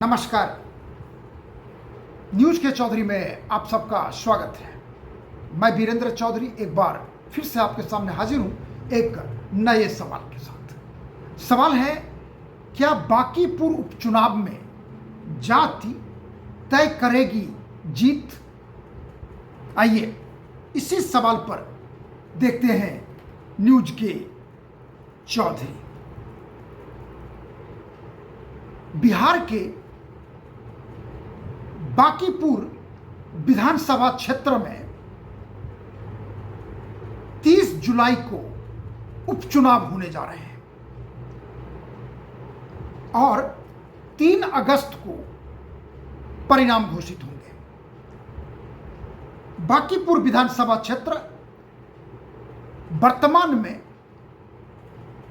नमस्कार। न्यूज के चौधरी में आप सबका स्वागत है। मैं वीरेंद्र चौधरी एक बार फिर से आपके सामने हाजिर हूं एक नए सवाल के साथ। सवाल है, क्या बांकीपुर उपचुनाव में जाति तय करेगी जीत? आइए इसी सवाल पर देखते हैं न्यूज के चौधरी। बिहार के बांकीपुर विधानसभा क्षेत्र में 30 जुलाई को उपचुनाव होने जा रहे हैं और 3 अगस्त को परिणाम घोषित होंगे। बांकीपुर विधानसभा क्षेत्र वर्तमान में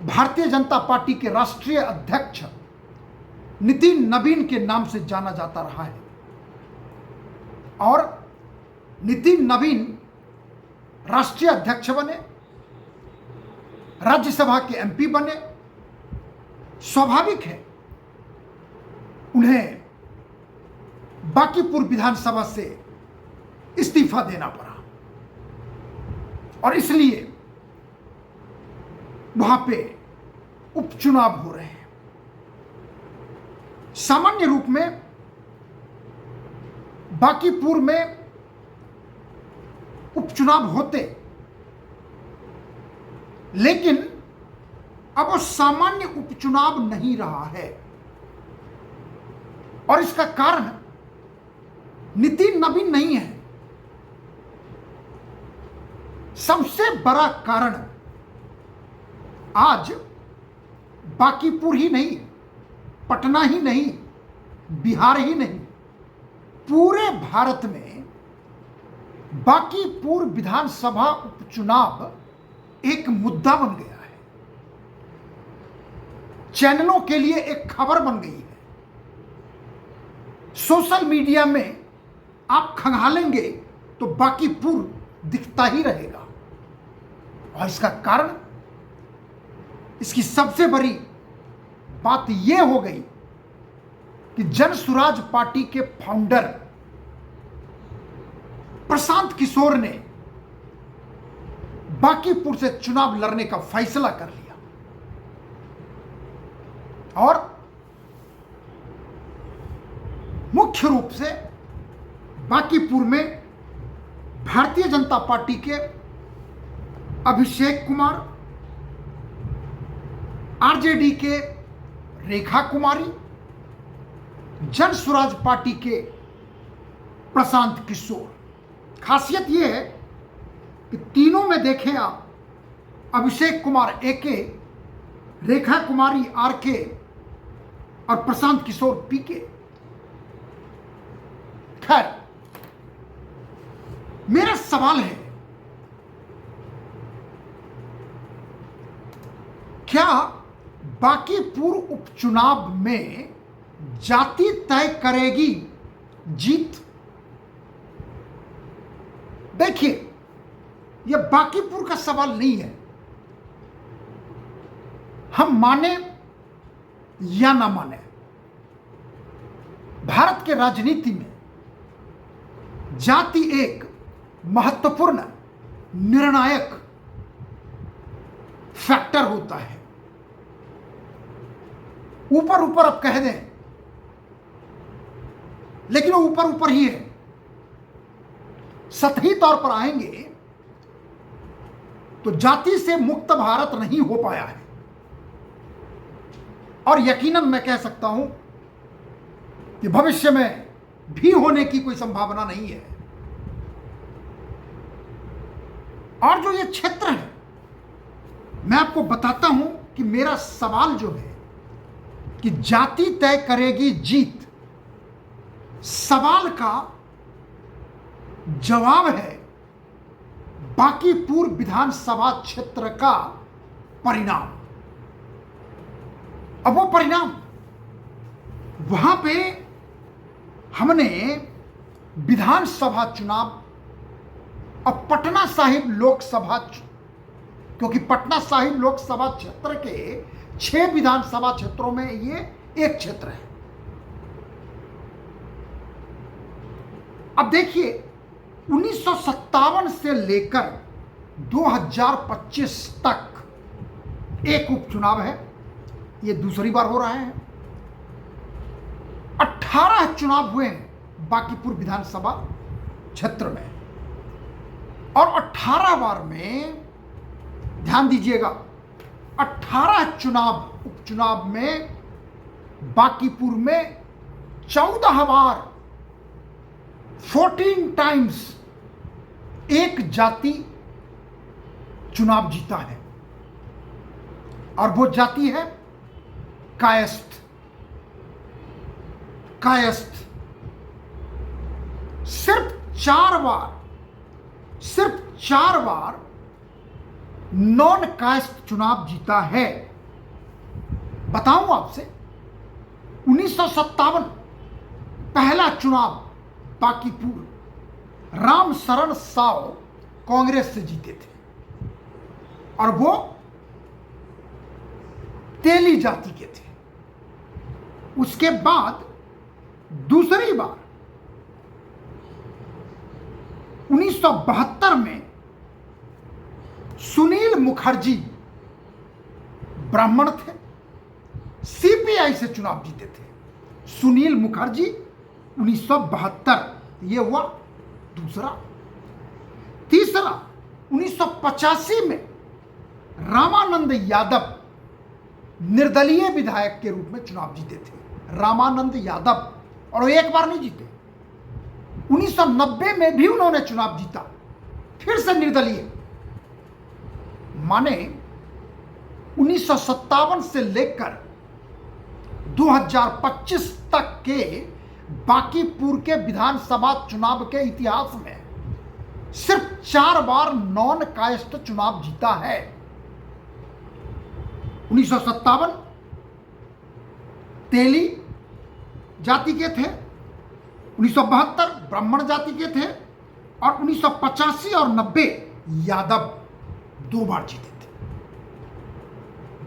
भारतीय जनता पार्टी के राष्ट्रीय अध्यक्ष नितिन नवीन के नाम से जाना जाता रहा है और नितिन नवीन राष्ट्रीय अध्यक्ष बने, राज्यसभा के एमपी बने। स्वाभाविक है उन्हें बांकीपुर विधानसभा से इस्तीफा देना पड़ा और इसलिए वहां पे उपचुनाव हो रहे हैं। सामान्य रूप में बांकीपुर में उपचुनाव होते, लेकिन अब वो सामान्य उपचुनाव नहीं रहा है और इसका कारण नितिन नवीन नहीं है। सबसे बड़ा कारण आज बांकीपुर ही नहीं, पटना ही नहीं, बिहार ही नहीं, पूरे भारत में बांकीपुर विधानसभा उपचुनाव एक मुद्दा बन गया है, चैनलों के लिए एक खबर बन गई है। सोशल मीडिया में आप खंगालेंगे तो बांकीपुर दिखता ही रहेगा और इसका कारण, इसकी सबसे बड़ी बात यह हो गई कि जन सुराज पार्टी के फाउंडर प्रशांत किशोर ने बांकीपुर से चुनाव लड़ने का फैसला कर लिया और मुख्य रूप से बांकीपुर में भारतीय जनता पार्टी के अभिषेक कुमार, आरजेडी के रेखा कुमारी, जन स्वराज पार्टी के प्रशांत किशोर। खासियत यह है कि तीनों में देखें आप, अभिषेक कुमार एके, रेखा कुमारी आरके और प्रशांत किशोर पीके। खैर, मेरा सवाल है, क्या बांकीपुर उपचुनाव में जाति तय करेगी जीत? देखिए, यह बांकीपुर का सवाल नहीं है। हम माने या ना माने, भारत के राजनीति में जाति एक महत्वपूर्ण निर्णायक फैक्टर होता है। ऊपर ऊपर अब कह दें, लेकिन वो ऊपर ऊपर ही है। सतही तौर पर आएंगे तो जाति से मुक्त भारत नहीं हो पाया है और यकीनन मैं कह सकता हूं कि भविष्य में भी होने की कोई संभावना नहीं है। और जो ये क्षेत्र है, मैं आपको बताता हूं कि मेरा सवाल जो है कि जाति तय करेगी जीत, सवाल का जवाब है बांकीपुर विधानसभा क्षेत्र का परिणाम। अब वो परिणाम, वहां पे हमने विधानसभा चुनाव और पटना साहिब लोकसभा, क्योंकि पटना साहिब लोकसभा क्षेत्र के 6 विधानसभा क्षेत्रों में ये एक क्षेत्र है। अब देखिए 1957 से लेकर 2025 तक एक उपचुनाव है, ये दूसरी बार हो रहा है। 18 चुनाव हुए हैं बांकीपुर विधानसभा क्षेत्र में, और 18 बार में ध्यान दीजिएगा 18 उपचुनाव में बांकीपुर में 14 बार 14 टाइम्स एक जाति चुनाव जीता है, और वो जाति है कायस्थ। सिर्फ 4 बार नॉन कायस्थ चुनाव जीता है। बताऊं आपसे, 1957 पहला चुनाव बांकीपुर राम शरण साव कांग्रेस से जीते थे, और वो तेली जाति के थे। उसके बाद दूसरी बार 1972 में सुनील मुखर्जी ब्राह्मण थे, सीपीआई से चुनाव जीते थे। सुनील मुखर्जी 1972, ये हुआ दूसरा। तीसरा 1985 में रामानंद यादव निर्दलीय विधायक के रूप में चुनाव जीते थे, रामानंद यादव, और वो एक बार नहीं जीते। 1990 में भी उन्होंने चुनाव जीता, फिर से निर्दलीय। माने 1957 से लेकर 2025 तक के बांकीपुर के विधानसभा चुनाव के इतिहास में सिर्फ 4 बार नॉन कायस्थ चुनाव जीता है। 1957 तेली जाति के थे, 1972 ब्राह्मण जाति के थे, और 1985 और 90 यादव 2 बार जीते थे।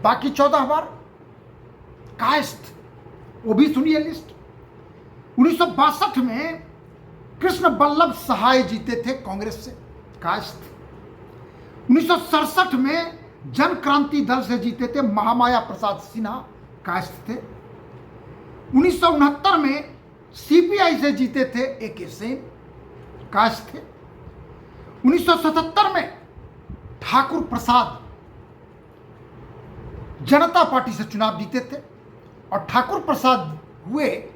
बाकी 14 बार कायस्थ। वो भी सुनिए लिस्ट। 1962 में कृष्ण बल्लभ सहाय जीते थे कांग्रेस से, कायस्थ। 1967 में जन क्रांति दल से जीते थे महामाया प्रसाद सिन्हा, कायस्थ थे। 1969 में सीपीआई से जीते थे AK सेन, कायस्थ थे। 1977 में ठाकुर प्रसाद जनता पार्टी से चुनाव जीते थे, और ठाकुर प्रसाद हुए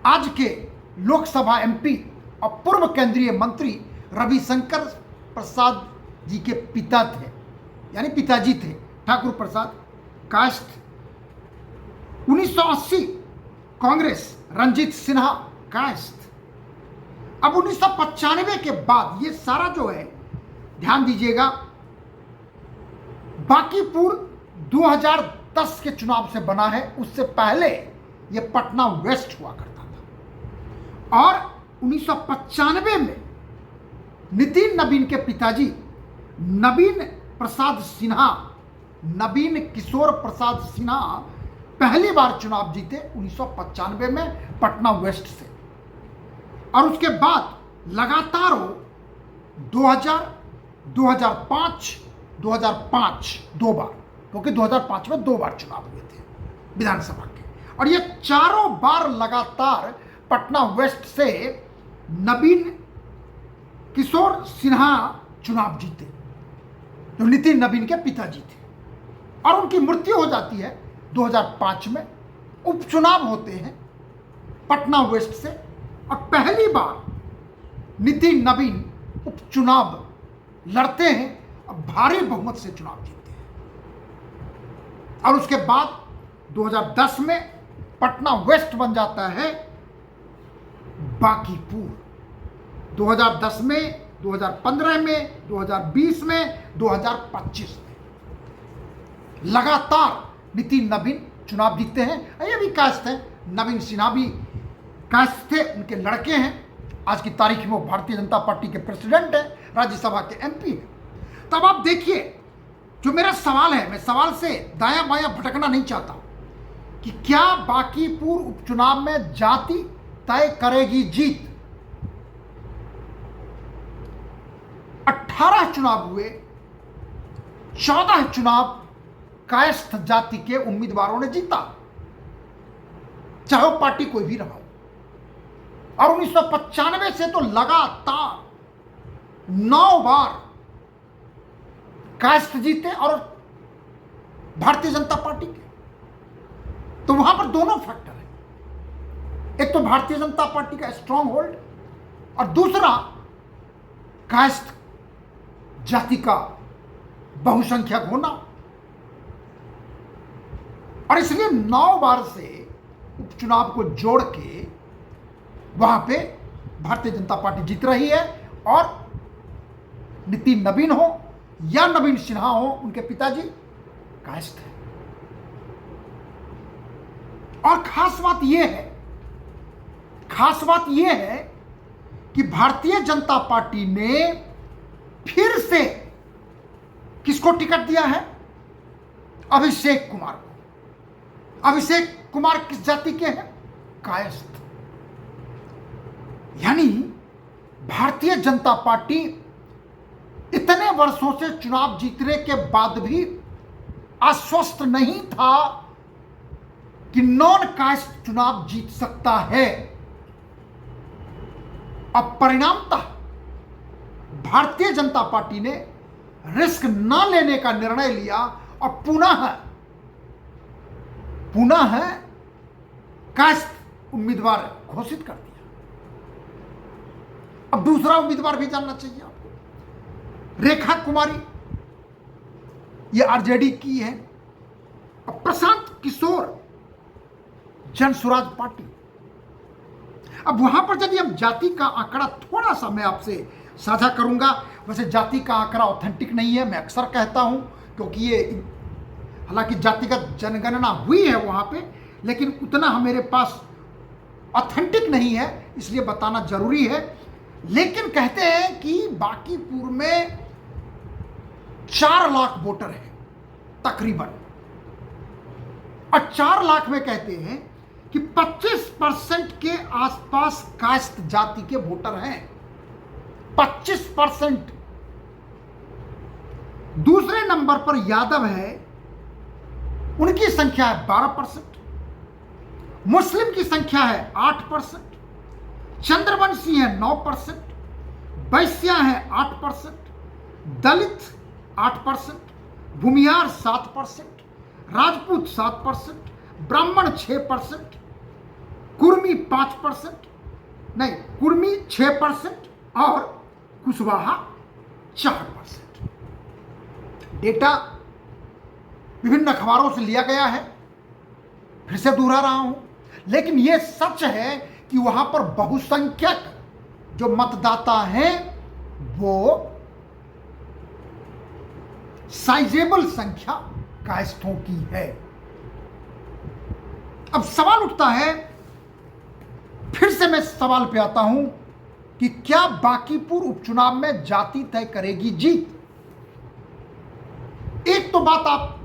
आज के लोकसभा MP और पूर्व केंद्रीय मंत्री रविशंकर प्रसाद जी के पिता थे, यानी पिताजी थे ठाकुर प्रसाद, कायस्थ। 1980 कांग्रेस रंजीत सिन्हा, कायस्थ। अब 1995 के बाद ये सारा जो है, ध्यान दीजिएगा, बांकीपुर 2010 के चुनाव से बना है। उससे पहले ये पटना वेस्ट हुआ करता था, और 1995 में नितिन नवीन के पिताजी नवीन प्रसाद सिन्हा, नवीन किशोर प्रसाद सिन्हा पहली बार चुनाव जीते 1995 में पटना वेस्ट से, और उसके बाद लगातार वो 2000, 2005, 2005 2 बार, क्योंकि 2005 में 2 बार चुनाव हुए थे विधानसभा के, और ये चारों बार लगातार पटना वेस्ट से नवीन किशोर सिन्हा चुनाव जीते, जो नितिन नवीन के पिताजी थे, और उनकी मृत्यु हो जाती है 2005 में। उपचुनाव होते हैं पटना वेस्ट से, और पहली बार नितिन नवीन उपचुनाव लड़ते हैं और भारी बहुमत से चुनाव जीतते हैं, और उसके बाद 2010 में पटना वेस्ट बन जाता है बांकीपुर। 2010 में, 2015 में, 2020 में, 2025 में लगातार नितिन नवीन चुनाव जीतते हैं। ये भी कायस्थ हैं, नवीन सिन्हा भी कायस्थ थे, उनके लड़के हैं। आज की तारीख में वो भारतीय जनता पार्टी के प्रेसिडेंट हैं, राज्यसभा के MP हैं। तब आप देखिए, जो मेरा सवाल है, मैं सवाल से दायां बायां भटकना नहीं चाहता कि क्या बांकीपुर उपचुनाव में जाति तय करेगी जीत। 18 चुनाव हुए, 14 चुनाव कायस्थ जाति के उम्मीदवारों ने जीता, चाहे वो पार्टी कोई भी रहा हो। और 1995 से तो लगातार 9 बार कायस्थ जीते और भारतीय जनता पार्टी के। तो वहां पर दोनों फैक्टर है, एक तो भारतीय जनता पार्टी का स्ट्रांग होल्ड और दूसरा कायस्थ जाति का बहुसंख्यक होना। और इसलिए 9 बार से उपचुनाव को जोड़ के वहां पे भारतीय जनता पार्टी जीत रही है। और नितिन नवीन हो या नवीन सिन्हा हो, उनके पिताजी कायस्थ है। और खास बात यह है कि भारतीय जनता पार्टी ने फिर से किसको टिकट दिया है? अभिषेक कुमार को। अभिषेक कुमार किस जाति के हैं? कायस्थ। यानी भारतीय जनता पार्टी इतने वर्षों से चुनाव जीतने के बाद भी आश्वस्त नहीं था कि नॉन कास्ट चुनाव जीत सकता है। अब परिणामतः भारतीय जनता पार्टी ने रिस्क न लेने का निर्णय लिया और पुनः कास्ट उम्मीदवार घोषित कर दिया। अब दूसरा उम्मीदवार भी जानना चाहिए आपको। रेखा कुमारी, ये आरजेडी की है। अब प्रशांत किशोर, जन स्वराज पार्टी। अब वहां पर यदि हम जाति का आंकड़ा थोड़ा सा मैं आपसे साझा करूंगा, वैसे जाति का आंकड़ा ऑथेंटिक नहीं है, मैं अक्सर कहता हूं, क्योंकि ये हालांकि जातिगत जनगणना हुई है वहां पे, लेकिन उतना मेरे पास ऑथेंटिक नहीं है, इसलिए बताना जरूरी है। लेकिन कहते हैं कि बांकीपुर में 4 लाख वोटर है तकरीबन, और 4 लाख में कहते हैं कि 25% के आसपास कास्ट जाति के वोटर हैं। 25%। दूसरे नंबर पर यादव है, उनकी संख्या है 12%। मुस्लिम की संख्या है 8%। चंद्रवंशी है 9%। वैश्या है 8%। दलित 8%। भूमिहार 7%। राजपूत 7%। ब्राह्मण 6%। कुर्मी 5%, नहीं कुर्मी 6% और कुशवाहा 4%। डेटा विभिन्न अखबारों से लिया गया है, फिर से दोहरा रहा हूं, लेकिन यह सच है कि वहां पर बहुसंख्यक जो मतदाता हैं वो साइजेबल संख्या कायस्थों की है। अब सवाल उठता है, फिर से मैं सवाल पे आता हूं कि क्या बांकीपुर उपचुनाव में जाति तय करेगी जीत? एक तो बात आप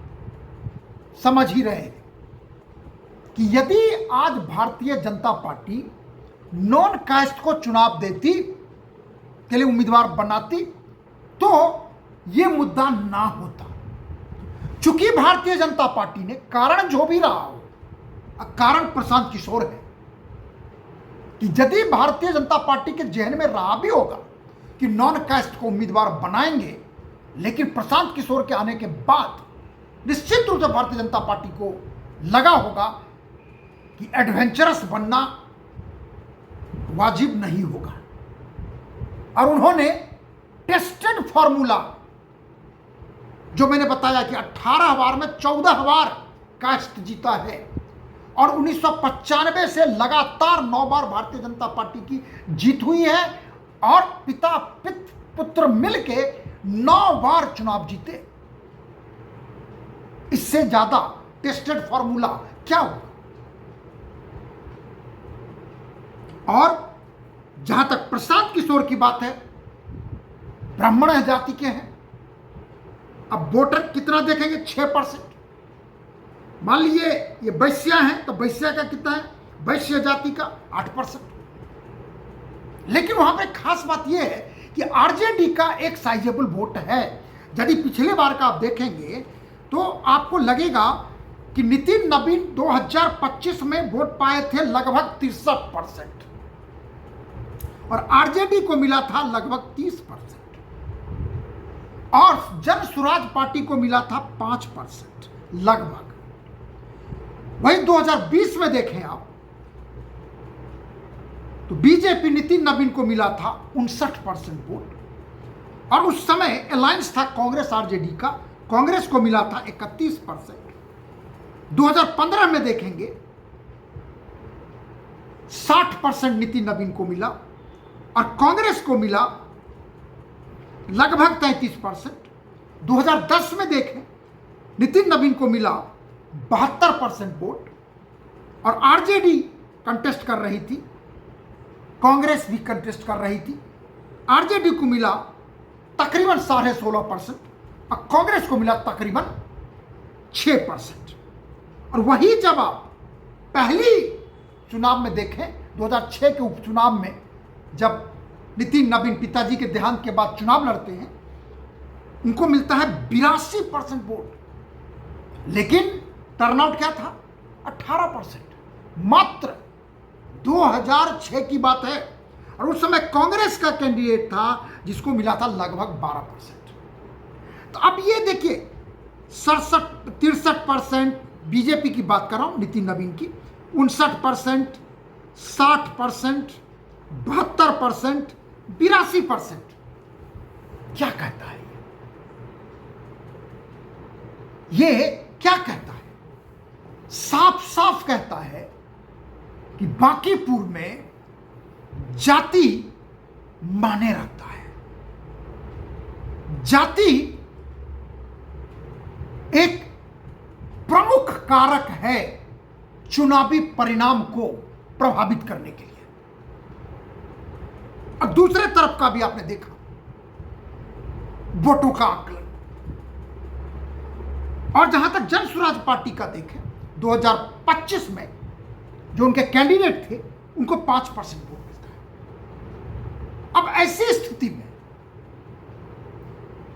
समझ ही रहे हैं कि यदि आज Bharatiya Janata party non cast को चुनाव देती, के लिए उम्मीदवार बनाती, तो यह मुद्दा ना होता। चूंकि भारतीय जनता पार्टी ने, कारण जो भी रहा हो, कारण प्रशांत किशोर है कि यदि भारतीय जनता पार्टी के जहन में रहा भी होगा कि नॉन कास्ट को उम्मीदवार बनाएंगे, लेकिन प्रशांत किशोर के आने के बाद निश्चित रूप से भारतीय जनता पार्टी को लगा होगा कि एडवेंचरस बनना वाजिब नहीं होगा, और उन्होंने टेस्टेड फॉर्मूला, जो मैंने बताया कि 18 बार में 14 बार कास्ट जीता है, और 1995 से लगातार 9 बार भारतीय जनता पार्टी की जीत हुई है, और पिता पुत्र मिलके 9 बार चुनाव जीते। इससे ज्यादा टेस्टेड फॉर्मूला क्या होगा? और जहां तक प्रशांत किशोर की बात है, ब्राह्मण जाति के हैं। अब वोटर कितना देखेंगे? 6%। मान लीजिए ये वैश्या है, तो वैश्या का कितना है? वैश्य जाति का 8%। लेकिन वहां पर खास बात यह है कि आरजेडी का एक साइजेबल वोट है। यदि पिछले बार का आप देखेंगे तो आपको लगेगा कि नितिन नवीन 2025 में वोट पाए थे लगभग 63% और आरजेडी को मिला था लगभग 30% और जन स्वराज पार्टी को मिला था 5% लगभग। वही 2020 में देखें आप तो बीजेपी नितिन नवीन को मिला था 59% वोट और उस समय अलायंस था कांग्रेस आरजेडी का, कांग्रेस को मिला था 31%। 2015 में देखेंगे 60% नितिन नवीन को मिला और कांग्रेस को मिला लगभग 33%। 2010 में देखें नितिन नवीन को मिला 72% वोट और आरजेडी कंटेस्ट कर रही थी, कांग्रेस भी कंटेस्ट कर रही थी। आरजेडी को मिला तकरीबन 16.5% और कांग्रेस को मिला तकरीबन 6%। और वही जब आप पहली चुनाव में देखें 2006 के उपचुनाव में जब नितिन नवीन पिताजी के देहांत के बाद चुनाव लड़ते हैं उनको मिलता है 82% वोट, लेकिन टर्नआउट क्या था 18%। मात्र 2006 की बात है और उस समय कांग्रेस का कैंडिडेट था जिसको मिला था लगभग 12%। तो अब ये देखिए 63% बीजेपी की बात कर रहा हूं नितिन नवीन की, 59%, 60%, 72%, 82%। क्या कहता है ये क्या कहता है? साफ साफ कहता है कि बांकीपुर में जाति माने रखता है। जाति एक प्रमुख कारक है चुनावी परिणाम को प्रभावित करने के लिए। और दूसरे तरफ का भी आपने देखा वोटों का आकलन। और जहां तक जन स्वराज पार्टी का देखें 2025 में जो उनके कैंडिडेट थे उनको 5% वोट मिलता है। अब ऐसी स्थिति में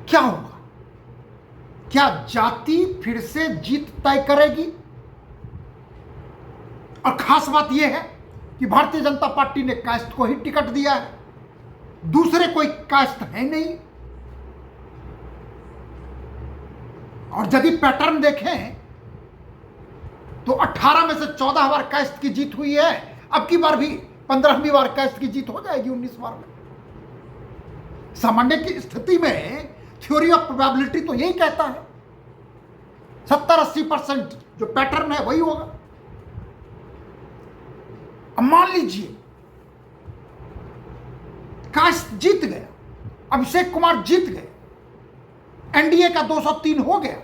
क्या होगा? क्या जाति फिर से जीत तय करेगी? और खास बात यह है कि भारतीय जनता पार्टी ने कास्ट को ही टिकट दिया है, दूसरे कोई कास्ट है नहीं। और यदि पैटर्न देखें तो 18 में से 14 बार कास्ट की जीत हुई है, अब की बार भी 15वीं बार कास्ट की जीत हो जाएगी 19 बार में। सामान्य की स्थिति में थ्योरी ऑफ प्रोबेबिलिटी तो यही कहता है 70-80% जो पैटर्न है वही होगा। अब मान लीजिए कास्ट जीत गया, अभिषेक कुमार जीत गए, एनडीए का 203 हो गया,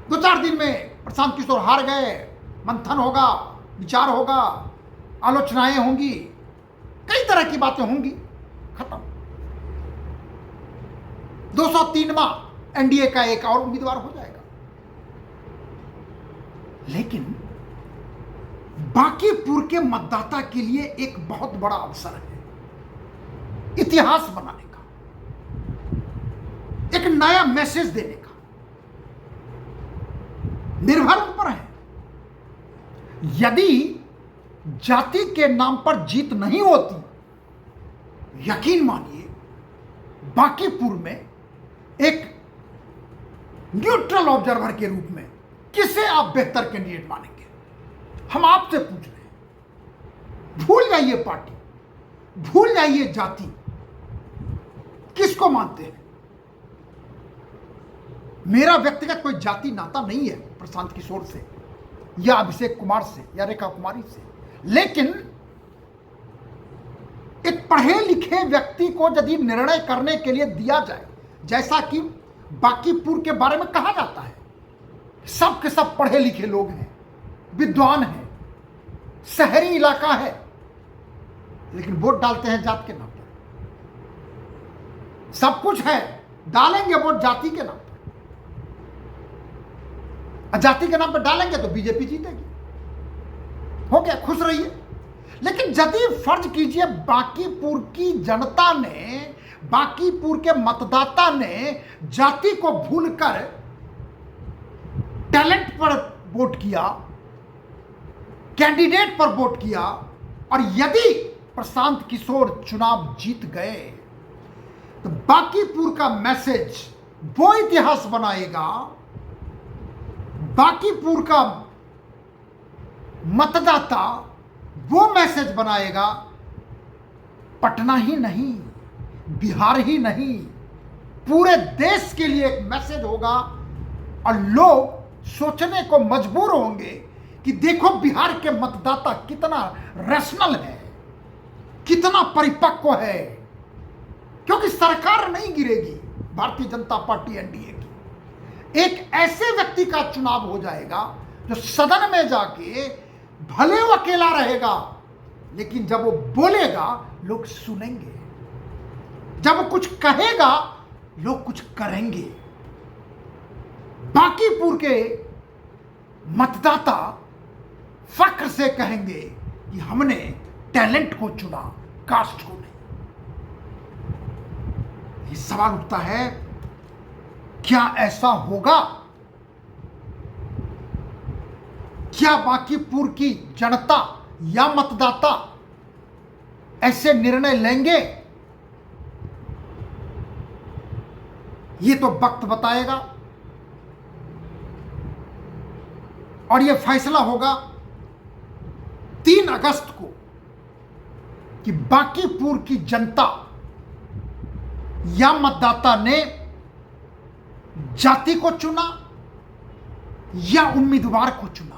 2-4 दिन में प्रशांत किशोर हार गए, मंथन होगा, विचार होगा, आलोचनाएं होंगी, कई तरह की बातें होंगी, खत्म। 203वां एनडीए का एक और उम्मीदवार हो जाएगा। लेकिन बांकीपुर के मतदाता के लिए एक बहुत बड़ा अवसर है इतिहास बनाने का, एक नया मैसेज देने का। निर्भर उन पर है। यदि जाति के नाम पर जीत नहीं होती, यकीन मानिए बांकीपुर में एक न्यूट्रल ऑब्जर्वर के रूप में किसे आप बेहतर कैंडिडेट मानेंगे? हम आपसे पूछ रहे हैं। भूल जाइए पार्टी, भूल जाइए जाति, किसको मानते हैं? मेरा व्यक्तिगत कोई जाति नाता नहीं है प्रशांत किशोर से या अभिषेक कुमार से या रेखा कुमारी से, लेकिन एक पढ़े लिखे व्यक्ति को यदि निर्णय करने के लिए दिया जाए, जैसा कि बांकीपुर के बारे में कहा जाता है, सब के सब पढ़े लिखे लोग हैं, विद्वान हैं, शहरी इलाका है, लेकिन वोट डालते हैं जात के नाम पर। सब कुछ है, डालेंगे वोट जाति के नाम पर, जाति के नाम पर डालेंगे तो बीजेपी जीतेगी। हो गया, खुश रहिए। लेकिन लेकिन यदि फर्ज कीजिए बांकीपुर की जनता ने, बांकीपुर के मतदाता ने जाति को भूलकर टैलेंट पर वोट किया, कैंडिडेट पर वोट किया, और यदि प्रशांत किशोर चुनाव जीत गए तो बांकीपुर का मैसेज वो इतिहास बनाएगा, बांकीपुर का मतदाता वो मैसेज बनाएगा। पटना ही नहीं, बिहार ही नहीं, पूरे देश के लिए एक मैसेज होगा, और लोग सोचने को मजबूर होंगे कि देखो बिहार के मतदाता कितना रैशनल है, कितना परिपक्व है, क्योंकि सरकार नहीं गिरेगी भारतीय जनता पार्टी एनडीए की। एक ऐसे व्यक्ति का चुनाव हो जाएगा जो सदन में जाके भले वो अकेला रहेगा, लेकिन जब वो बोलेगा लोग सुनेंगे, जब वो कुछ कहेगा लोग कुछ करेंगे। बांकीपुर के मतदाता फख्र से कहेंगे कि हमने टैलेंट को चुना, कास्ट को नहीं। ये सवाल उठता है, क्या ऐसा होगा? क्या बांकीपुर की जनता या मतदाता ऐसे निर्णय लेंगे? ये तो वक्त बताएगा, और यह फैसला होगा 3 अगस्त को कि बांकीपुर की जनता या मतदाता ने जाति को चुना या उम्मीदवार को चुना,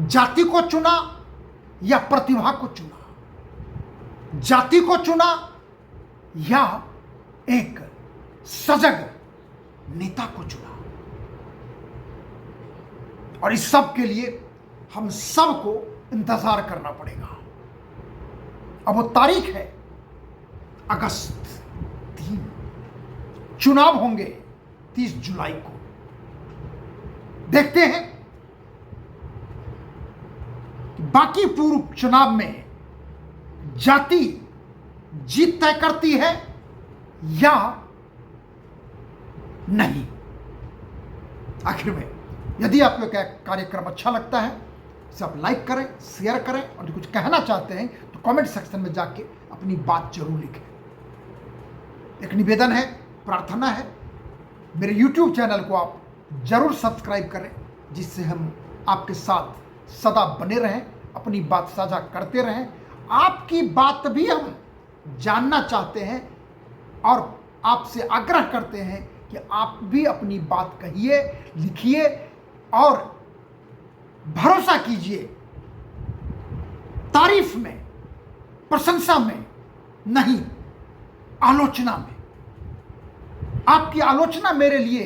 जाति को चुना या प्रतिभा को चुना, जाति को चुना या एक सजग नेता को चुना। और इस सब के लिए हम सबको इंतजार करना पड़ेगा। अब वो तारीख है अगस्त 3, चुनाव होंगे 30 जुलाई को। देखते हैं बांकीपुर चुनाव में जाति जीत तय करती है या नहीं। आखिर में यदि आपको क्या कार्यक्रम अच्छा लगता है इसे आप लाइक करें, शेयर करें, और जो कुछ कहना चाहते हैं तो कमेंट सेक्शन में जाके अपनी बात जरूर लिखें। एक निवेदन है, प्रार्थना है, मेरे YouTube चैनल को आप जरूर सब्सक्राइब करें, जिससे हम आपके साथ सदा बने रहें, अपनी बात साझा करते रहें। आपकी बात भी हम जानना चाहते हैं और आपसे आग्रह करते हैं कि आप भी अपनी बात कहिए, लिखिए और भरोसा कीजिए। तारीफ में, प्रशंसा में नहीं, आलोचना में। आपकी आलोचना मेरे लिए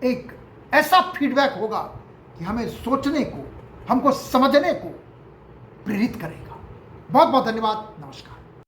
एक ऐसा फीडबैक होगा कि हमें सोचने को, हमको समझने को प्रेरित करेगा। बहुत बहुत धन्यवाद। नमस्कार।